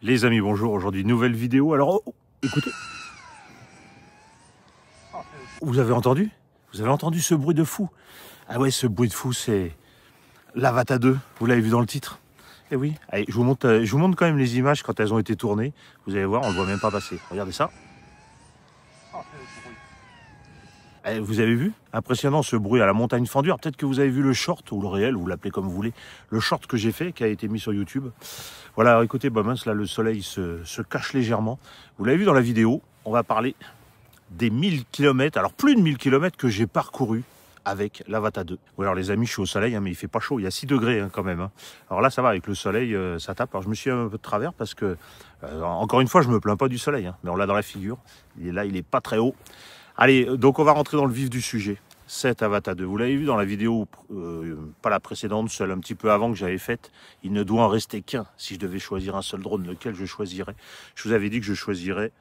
Les amis, bonjour, aujourd'hui nouvelle vidéo. Alors, écoutez, vous avez entendu? Vous avez entendu ce bruit de fou? Ah ouais, ce bruit de fou, c'est l'Avatar 2, vous l'avez vu dans le titre? Eh oui, allez, je vous montre quand même les images quand elles ont été tournées. Vous allez voir, on ne le voit même pas passer. Regardez ça. Eh, vous avez vu? Impressionnant ce bruit à la montagne fendue. Alors peut-être que vous avez vu le short, ou le réel, ou vous l'appelez comme vous voulez. Le short que j'ai fait, qui a été mis sur YouTube. Voilà, alors écoutez, bah mince, là le soleil se cache légèrement. Vous l'avez vu dans la vidéo, on va parler des 1000 km, alors plus de 1000 km que j'ai parcouru avec l'Avatar 2. Bon, alors les amis, je suis au soleil, hein, mais il fait pas chaud, il y a 6 degrés quand même. Hein. Alors là, ça va, avec le soleil, ça tape. Alors je me suis un peu de travers parce que, encore une fois, je me plains pas du soleil, hein, mais on l'a dans la figure. Il est là, il est pas très haut. Allez, donc on va rentrer dans le vif du sujet. Cet Avatar 2, vous l'avez vu dans la vidéo, pas la précédente, celle un petit peu avant que j'avais faite. Il ne doit en rester qu'un. Si je devais choisir un seul drone, lequel je choisirais? Je vous avais dit que je choisirais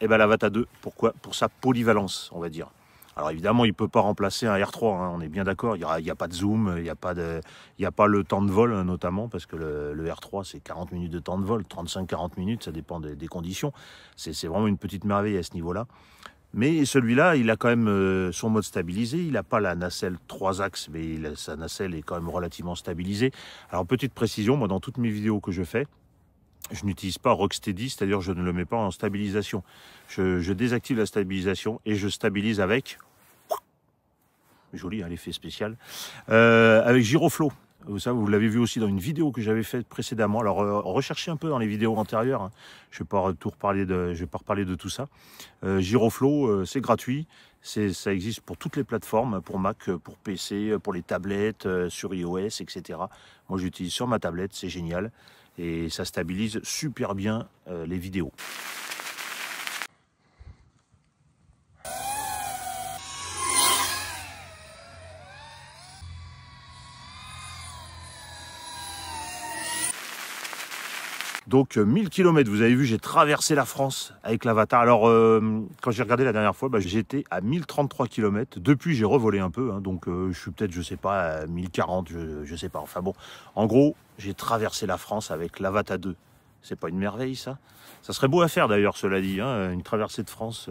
l'Avatar 2. Pourquoi? Pour sa polyvalence, on va dire. Alors évidemment, il ne peut pas remplacer un R3, hein, on est bien d'accord. Il n'y a pas de zoom, il n'y a pas le temps de vol, notamment, parce que le R3, c'est 40 minutes de temps de vol, 35-40 minutes, ça dépend des conditions. C'est vraiment une petite merveille à ce niveau-là. Mais celui-là, il a quand même son mode stabilisé. Il n'a pas la nacelle 3 axes, mais sa nacelle est quand même relativement stabilisée. Alors, petite précision, moi, dans toutes mes vidéos que je fais, je n'utilise pas Rocksteady, c'est-à-dire je ne le mets pas en stabilisation. Je désactive la stabilisation et je stabilise avec... Joli, hein, l'effet spécial. Avec Giroflow. Ça, vous l'avez vu aussi dans une vidéo que j'avais faite précédemment. Alors, recherchez un peu dans les vidéos antérieures. Hein. Je ne vais pas reparler de tout ça. Giroflow, c'est gratuit. Ça existe pour toutes les plateformes, pour Mac, pour PC, pour les tablettes, sur iOS, etc. Moi, j'utilise sur ma tablette, c'est génial. Et ça stabilise super bien les vidéos. Donc 1000 km, vous avez vu, j'ai traversé la France avec l'Avatar. Alors quand j'ai regardé la dernière fois, j'étais à 1033 km. Depuis, j'ai revolé un peu, hein, donc je suis peut-être, je sais pas, à 1040, je sais pas. Enfin bon, en gros, j'ai traversé la France avec l'Avatar 2. C'est pas une merveille, ça? Ça serait beau à faire d'ailleurs, cela dit, hein, une traversée de France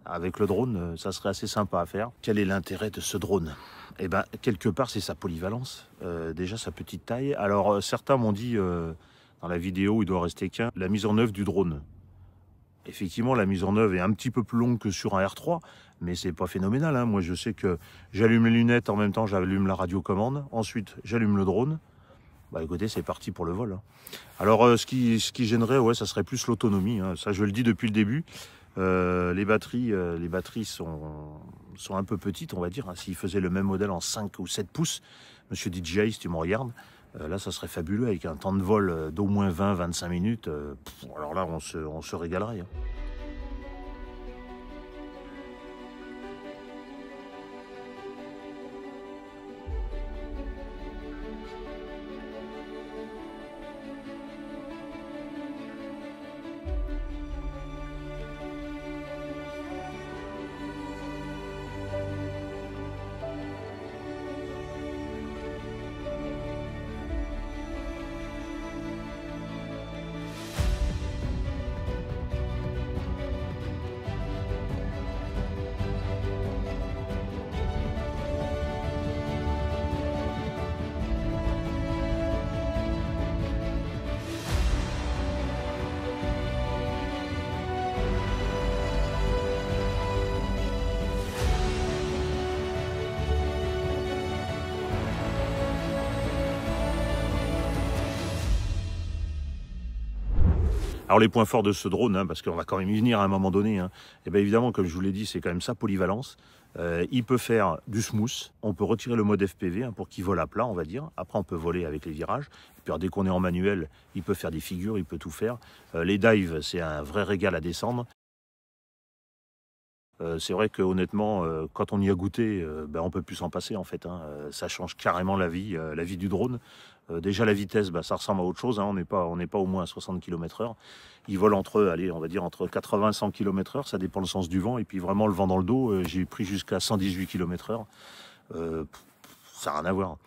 avec le drone, ça serait assez sympa à faire. Quel est l'intérêt de ce drone? Eh ben, quelque part, c'est sa polyvalence, déjà sa petite taille. Alors certains m'ont dit... dans la vidéo, il doit rester qu'un. La mise en œuvre du drone. Effectivement, la mise en œuvre est un petit peu plus longue que sur un R3, mais c'est pas phénoménal. Hein. Moi, je sais que j'allume les lunettes, en même temps, j'allume la radiocommande. Ensuite, j'allume le drone. Bah écoutez, c'est parti pour le vol. Hein. Alors, ce qui gênerait, ouais, ça serait plus l'autonomie. Hein. Ça, je le dis depuis le début. Les batteries sont un peu petites, on va dire. Hein. S'ils faisaient le même modèle en 5 ou 7 pouces, Monsieur DJI, si tu me regardes, là, ça serait fabuleux avec un temps de vol d'au moins 20-25 minutes. Alors là, on se régalerait. Hein. Alors les points forts de ce drone, hein, parce qu'on va quand même y venir à un moment donné, hein, et bien évidemment, comme je vous l'ai dit, c'est quand même sa polyvalence. Il peut faire du smooth, on peut retirer le mode FPV hein, pour qu'il vole à plat, on va dire. Après, on peut voler avec les virages. Et puis, dès qu'on est en manuel, il peut faire des figures, il peut tout faire. Les dives, c'est un vrai régal à descendre. C'est vrai que honnêtement, quand on y a goûté, on peut plus s'en passer en fait. Hein. Ça change carrément la vie du drone. Déjà la vitesse, ça ressemble à autre chose. Hein. On n'est pas au moins à 60 km/h. Il vole allez, on va dire entre 80 et 100 km/h. Ça dépend le sens du vent. Et puis vraiment le vent dans le dos, j'ai pris jusqu'à 118 km/h. Ça n'a rien à voir.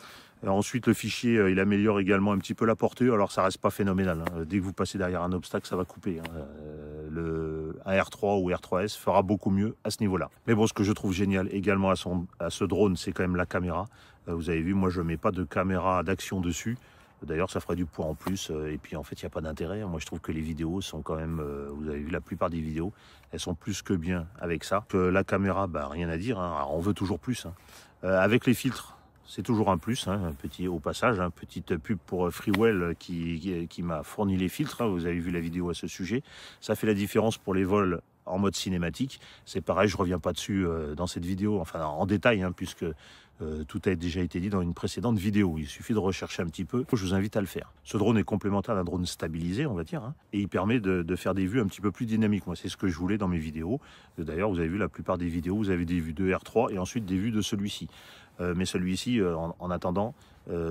Ensuite, le fichier, il améliore également un petit peu la portée. Alors, ça reste pas phénoménal, hein. Dès que vous passez derrière un obstacle, ça va couper, hein. Un R3 ou R3S fera beaucoup mieux à ce niveau-là. Mais bon, ce que je trouve génial également à ce drone, c'est quand même la caméra. Vous avez vu, moi, je mets pas de caméra d'action dessus. D'ailleurs, ça ferait du poids en plus. Et puis, en fait, il n'y a pas d'intérêt. Moi, je trouve que les vidéos sont quand même... vous avez vu, la plupart des vidéos, elles sont plus que bien avec ça. La caméra, bah, rien à dire, hein. Alors, on veut toujours plus, hein. Avec les filtres, c'est toujours un plus, hein. Un petit, au passage, petite pub pour Freewell qui m'a fourni les filtres, hein. Vous avez vu la vidéo à ce sujet. Ça fait la différence pour les vols en mode cinématique. C'est pareil, je ne reviens pas dessus dans cette vidéo, enfin en détail, hein, puisque tout a déjà été dit dans une précédente vidéo. Il suffit de rechercher un petit peu. Je vous invite à le faire. Ce drone est complémentaire d'un drone stabilisé, on va dire, hein, et il permet de faire des vues un petit peu plus dynamiques. Moi, c'est ce que je voulais dans mes vidéos. D'ailleurs, vous avez vu la plupart des vidéos, vous avez des vues de R3 et ensuite des vues de celui-ci. Mais celui-ci, en attendant,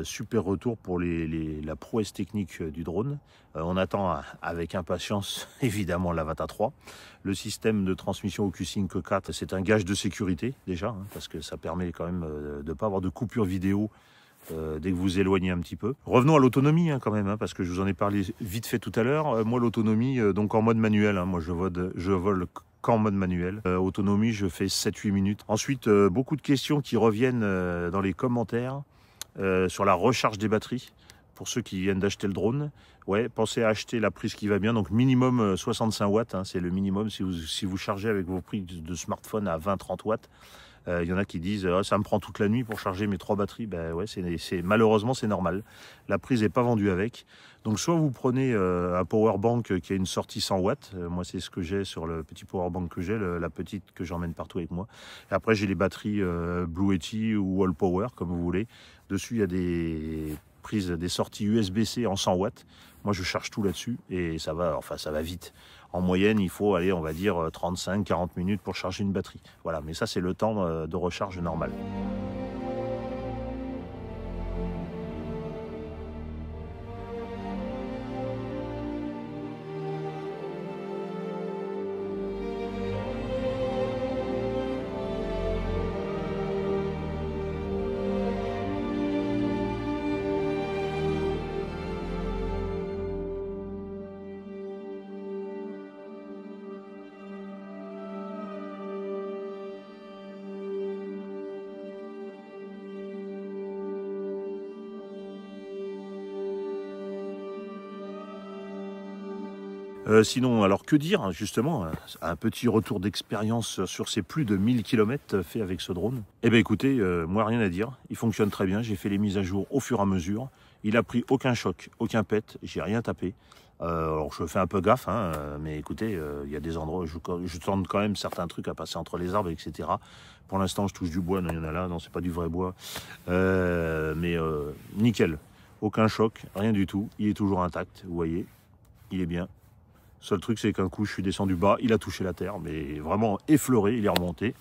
super retour pour la prouesse technique du drone. On attend avec impatience, évidemment, l'Avata 3. Le système de transmission au Q-Sync 4, c'est un gage de sécurité, déjà, hein, parce que ça permet quand même de ne pas avoir de coupure vidéo dès que vous éloignez un petit peu. Revenons à l'autonomie, hein, quand même, hein, parce que je vous en ai parlé vite fait tout à l'heure. Moi, l'autonomie, donc en mode manuel, hein, moi je vole qu'en mode manuel. Autonomie, je fais 7-8 minutes. Ensuite, beaucoup de questions qui reviennent dans les commentaires sur la recharge des batteries. Pour ceux qui viennent d'acheter le drone, ouais, pensez à acheter la prise qui va bien, donc minimum 65 watts, hein, c'est le minimum si vous chargez avec vos prises de smartphone à 20-30 watts. Il y en a qui disent ça me prend toute la nuit pour charger mes 3 batteries. Ben ouais, malheureusement c'est normal. La prise n'est pas vendue avec. Donc soit vous prenez un powerbank qui a une sortie 100 watts. Moi c'est ce que j'ai sur le petit powerbank que j'ai, la petite que j'emmène partout avec moi. Et après j'ai les batteries Blue Yeti ou All Power comme vous voulez. Dessus il y a des sorties USB-C en 100 watts. Moi je charge tout là-dessus et ça va vite. En moyenne, il faut aller, on va dire, 35-40 minutes pour charger une batterie. Voilà, mais ça, c'est le temps de recharge normal. Sinon, alors que dire, justement, un petit retour d'expérience sur ces plus de 1000 km fait avec ce drone. Eh bien écoutez, moi rien à dire, il fonctionne très bien, j'ai fait les mises à jour au fur et à mesure, il a pris aucun choc, aucun pet, j'ai rien tapé. Alors je fais un peu gaffe, hein, mais écoutez, il y a des endroits où je tente quand même certains trucs à passer entre les arbres, etc. Pour l'instant je touche du bois, non il y en a là, non c'est pas du vrai bois, mais nickel, aucun choc, rien du tout, il est toujours intact, vous voyez, il est bien. Seul truc, c'est qu'un coup, je suis descendu bas, il a touché la terre, mais vraiment effleuré, il est remonté.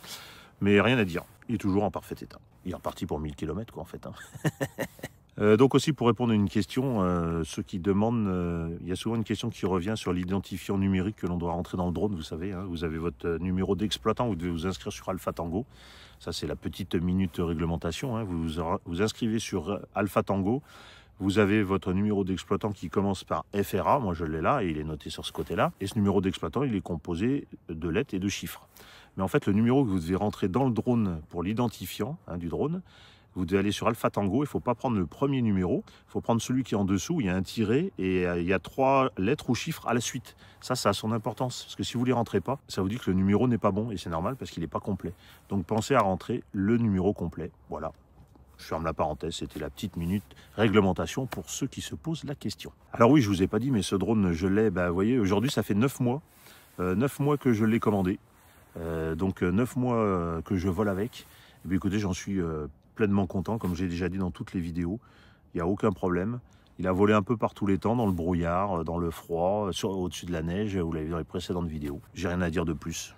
Mais rien à dire, il est toujours en parfait état. Il est reparti pour 1000 km, quoi, en fait, hein. Donc aussi, pour répondre à une question, ceux qui demandent, il y a souvent une question qui revient sur l'identifiant numérique que l'on doit rentrer dans le drone, vous savez, hein, vous avez votre numéro d'exploitant, vous devez vous inscrire sur Alpha Tango. Ça, c'est la petite minute réglementation, hein. Vous vous inscrivez sur Alpha Tango. Vous avez votre numéro d'exploitant qui commence par FRA, moi je l'ai là et il est noté sur ce côté-là. Et ce numéro d'exploitant, il est composé de lettres et de chiffres. Mais en fait, le numéro que vous devez rentrer dans le drone pour l'identifiant, hein, du drone, vous devez aller sur Alpha Tango, il ne faut pas prendre le premier numéro, il faut prendre celui qui est en dessous, il y a un tiret et il y a 3 lettres ou chiffres à la suite. Ça a son importance, parce que si vous ne les rentrez pas, ça vous dit que le numéro n'est pas bon et c'est normal parce qu'il n'est pas complet. Donc pensez à rentrer le numéro complet, voilà. Je ferme la parenthèse, c'était la petite minute réglementation pour ceux qui se posent la question. Alors oui, je vous ai pas dit, mais ce drone, je l'ai, vous voyez, aujourd'hui, ça fait 9 mois. 9 mois que je l'ai commandé. Donc 9 mois que je vole avec. Et bien, écoutez, j'en suis pleinement content, comme j'ai déjà dit dans toutes les vidéos. Il n'y a aucun problème. Il a volé un peu par tous les temps, dans le brouillard, dans le froid, au-dessus de la neige, vous l'avez vu dans les précédentes vidéos. J'ai rien à dire de plus.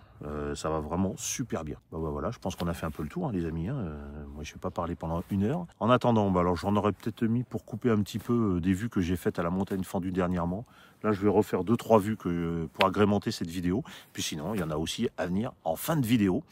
Ça va vraiment super bien. Voilà, je pense qu'on a fait un peu le tour, hein, les amis. Moi, moi je vais pas parler pendant 1 heure. En attendant, bah alors j'en aurais peut-être mis pour couper un petit peu des vues que j'ai faites à la montagne fendue dernièrement. Là, je vais refaire 2-3 vues pour agrémenter cette vidéo. Puis sinon, il y en a aussi à venir en fin de vidéo.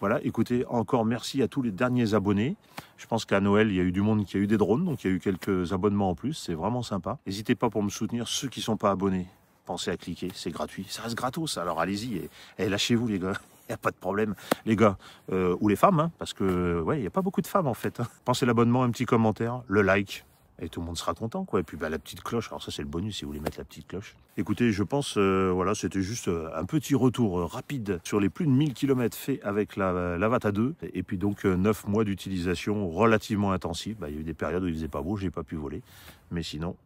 Voilà, écoutez, encore merci à tous les derniers abonnés. Je pense qu'à Noël, il y a eu du monde qui a eu des drones, donc il y a eu quelques abonnements en plus. C'est vraiment sympa. N'hésitez pas pour me soutenir, ceux qui ne sont pas abonnés. Pensez à cliquer, c'est gratuit. Ça reste gratos, alors allez-y et lâchez-vous les gars. Il n'y a pas de problème, les gars, ou les femmes, hein, parce que ouais, il n'y a pas beaucoup de femmes en fait. Hein. Pensez à l'abonnement, un petit commentaire, le like. Et tout le monde sera content, quoi. Et puis bah, la petite cloche, alors ça c'est le bonus si vous voulez mettre la petite cloche. Écoutez, je pense, voilà, c'était juste un petit retour rapide sur les plus de 1000 km faits avec la Vata 2. Et puis donc 9 mois d'utilisation relativement intensive. Bah, il y a eu des périodes où il faisait pas beau, j'ai pas pu voler. Mais sinon,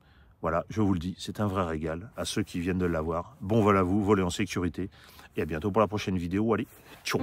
voilà, je vous le dis, c'est un vrai régal à ceux qui viennent de l'avoir. Bon vol à vous, volez en sécurité. Et à bientôt pour la prochaine vidéo. Allez, ciao.